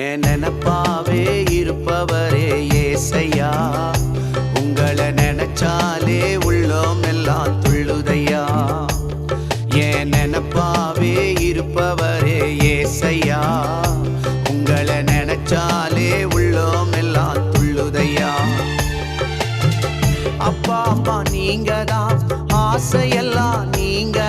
என் நினப்பாவே இருப்பவரே ஏசையா, உங்களை நினைச்சாலே உள்ளோம் எல்லாம் துள்ளுதையா. என் நினப்பாவே இருப்பவரே ஏசையா, உங்களை நினைச்சாலே உள்ளோம் எல்லாம் துள்ளுதையா. அப்பா அப்பா நீங்க தான், ஆசையெல்லாம் நீங்க